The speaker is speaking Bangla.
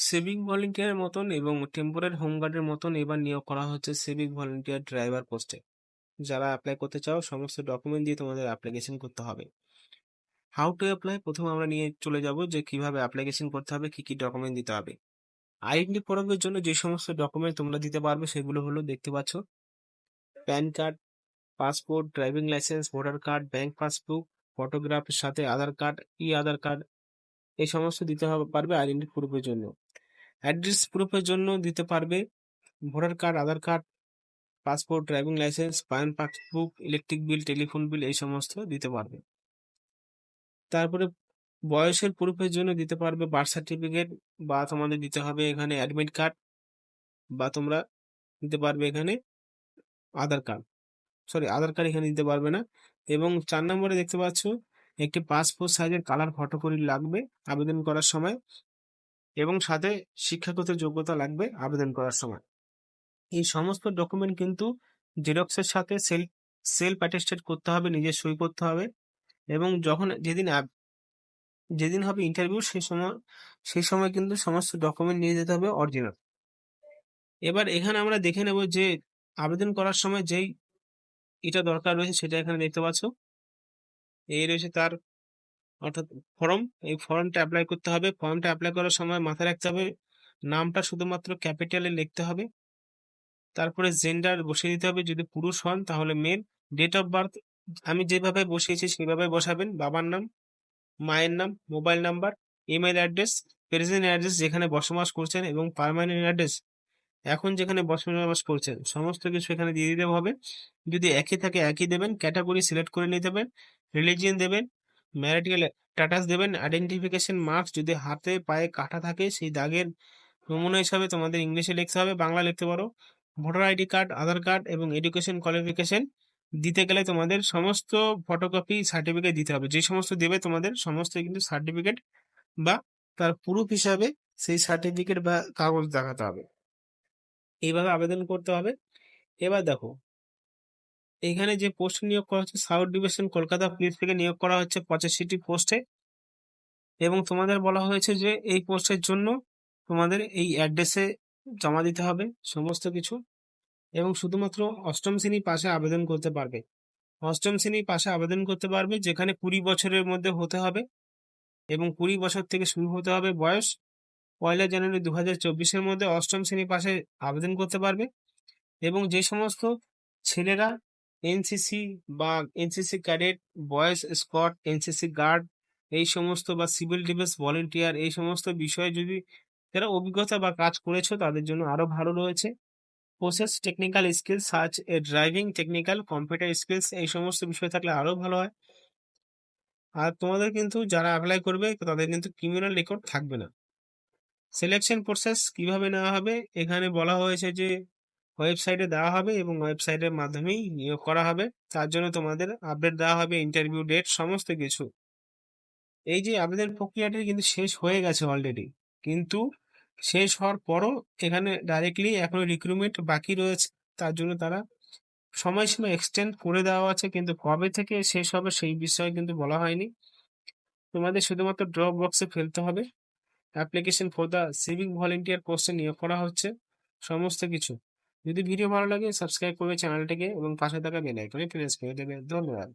সিভিক ভলেন্টিয়ারের মতন এবং টেম্পোরারি হোমগার্ডের মতন এবার নিয়োগ করা হচ্ছে সিভিক ভলেন্টিয়ার ড্রাইভার পোস্টে। যারা অ্যাপ্লাই করতে চাও সমস্ত ডকুমেন্ট দিয়ে তোমাদের অ্যাপ্লিকেশন করতে হবে। হাউ টু অ্যাপ্লাই প্রথমে আমরা নিয়ে চলে যাব যে কিভাবে অ্যাপ্লিকেশন করতে হবে, কি কি ডকুমেন্ট দিতে হবে। আইডেন্টি প্রুফের জন্য যে সমস্ত ডকুমেন্ট তোমরা দিতে পারবে সেগুলো হলো, দেখতে পাচ্ছ, PAN card, passport, driving licence, voter card, bank passbook, ফটোগ্রাফের সাথে আধার কার্ড, ই আধার কার্ড, এই সমস্ত দিতে হবে পারবে আইডেন্টি প্রুফের জন্য। অ্যাড্রেস প্রুফের জন্য দিতে পারবে voter card, Aadhaar card, passport, driving licence, bank passbook, electric bill, telephone bill, এই সমস্ত দিতে পারবে। তারপরে বয়সের প্রুফের জন্য দিতে পারবে বার্থ সার্টিফিকেট, বা তোমাদের দিতে হবে এখানে অ্যাডমিট কার্ড, বা তোমরা দিতে পারবে এখানে আধার কার্ড। আধার কার্ড এখানে দিতে পারবে না। এবং 4 নম্বরে দেখতে পাচ্ছ একটি পাসপোর্ট সাইজের কালার ফটোকপি লাগবে আবেদন করার সময়, এবং সাথে শিক্ষাগত যোগ্যতা লাগবে আবেদন করার সময়। এই সমস্ত ডকুমেন্ট কিন্তু জেরক্সের সাথে সেলফ অ্যাটেস্টেড করতে হবে, নিজের সই করতে হবে। এবং যখন যেদিন হবে ইন্টারভিউ সেই সময় কিন্তু সমস্ত ডকুমেন্ট নিয়ে যেতে হবে অরিজিনাল। এবার এখানে আমরা দেখে নেব যে আবেদন করার সময় যেই এটা দরকার রয়েছে সেটা এখানে দেখতে পাচ্ছ। এই রয়েছে তার অর্থাৎ ফর্ম। এই ফর্মটা অ্যাপ্লাই করতে হবে। ফর্মটা অ্যাপ্লাই করার সময় মাথায় রাখতে হবে নামটা শুধুমাত্র ক্যাপিটালে লিখতে হবে। তারপরে জেন্ডার বসিয়ে দিতে হবে, যদি পুরুষ হন তাহলে মেল। ডেট অফ বার্থ আমি যেভাবে বসিয়েছি সেভাবে বসাবেন। বাবার নাম, মায়ের নাম, mobile number, email address, present address যেখানে বসবাস করছেন, এবং পার্মানেন্ট অ্যাড্রেস এখন যেখানে বসবাস করছেন, সমস্ত কিছু এখানে দিয়ে দিতে হবে। যদি একই থাকে একই দেবেন। ক্যাটাগরি সিলেক্ট করে নিতে হবে। রিলিজিয়ন দেবেন, ম্যারিটাল স্ট্যাটাস দেবেন, আইডেন্টিফিকেশন মার্কস যদি হাতে পায়ে কাটা থাকে সেই দাগের নমুনা হিসাবে তোমাদের ইংলিশে লিখতে হবে, বাংলা লিখতে পারো। Voter ID card, Aadhaar card এবং এডুকেশন কোয়ালিফিকেশন দিতে গেলে তোমাদের সমস্ত ফটোকপি সার্টিফিকেট দিতে হবে। যে সমস্ত দেবে তোমাদের সমস্ত কিন্তু সার্টিফিকেট বা তার প্রুফ হিসাবে সেই সার্টিফিকেট বা কাগজ দেখাতে হবে। এইভাবে আবেদন করতে হবে। এবার দেখো এখানে যে পোস্ট নিয়োগ করা হচ্ছে, সাউথ ডিভিশন কলকাতা পুলিশ থেকে নিয়োগ করা হচ্ছে 85টি পোস্টে। এবং তোমাদের বলা হয়েছে যে এই পোস্টের জন্য তোমাদের এই অ্যাড্রেসে জমা দিতে হবে সমস্ত কিছু। এবং শুধুমাত্র অষ্টম শ্রেণী পাশে আবেদন করতে পারবে। অষ্টম শ্রেণী পাশে আবেদন করতে পারবে, যেখানে 20 বছরের মধ্যে হতে হবে এবং 20 বছর থেকে শুরু হতে হবে বয়স। 1 জানুয়ারি 2024-এর মধ্যে অষ্টম শ্রেণী পাশে আবেদন করতে পারবে। এবং যে সমস্ত ছেলেরা এনসিসি বা NCC cadet, boys scout, NCC guard, এই সমস্ত বা সিভিল ডিফেন্স ভলেন্টিয়ার, এই সমস্ত বিষয়ে যদি যারা অভিজ্ঞতা বা কাজ করেছো তাদের জন্য আরো ভালো রয়েছে। প্রসেস টেকনিক্যাল স্কিলস সার্চ এ ড্রাইভিং, টেকনিক্যাল কম্পিউটার স্কিলস, এই সমস্ত বিষয় থাকলে আরো ভালো হয়। আর তোমাদের কিন্তু যারা অ্যাপ্লাই করবে তাদের কিন্তু ক্রিমিনাল রেকর্ড থাকবে না। সিলেকশন প্রসেস কিভাবে নেওয়া হবে এখানে বলা হয়েছে যে ওয়েবসাইটে দেওয়া হবে এবং ওয়েবসাইটের মাধ্যমেই নিয়োগ করা হবে। তার জন্য তোমাদের আপডেট দেওয়া হবে, ইন্টারভিউ ডেট, সমস্ত কিছু। এই যে আবেদন প্রক্রিয়াটি কিন্তু শেষ হয়ে গেছে অলরেডি, কিন্তু শেষ হওয়ার পরও এখানে ডাইরেক্টলি এখনো রিক্রুটমেন্ট বাকি রয়েছে। তার জন্য তারা সময়সীমা এক্সটেন্ড করে দেওয়া আছে, কিন্তু কবে থেকে শেষ হবে সেই বিষয়ে কিন্তু বলা হয়নি। তোমাদের শুধুমাত্র ড্রপ বক্সে ফেলতে হবে application for the civic volunteer পোস্টে নিয়োগ করা হচ্ছে সমস্ত কিছু। যদি ভিডিও ভালো লাগে সাবস্ক্রাইব করবে চ্যানেলটিকে এবং পাশে থাকা বেল আইকনে প্রেস করে দেবে। ধন্যবাদ।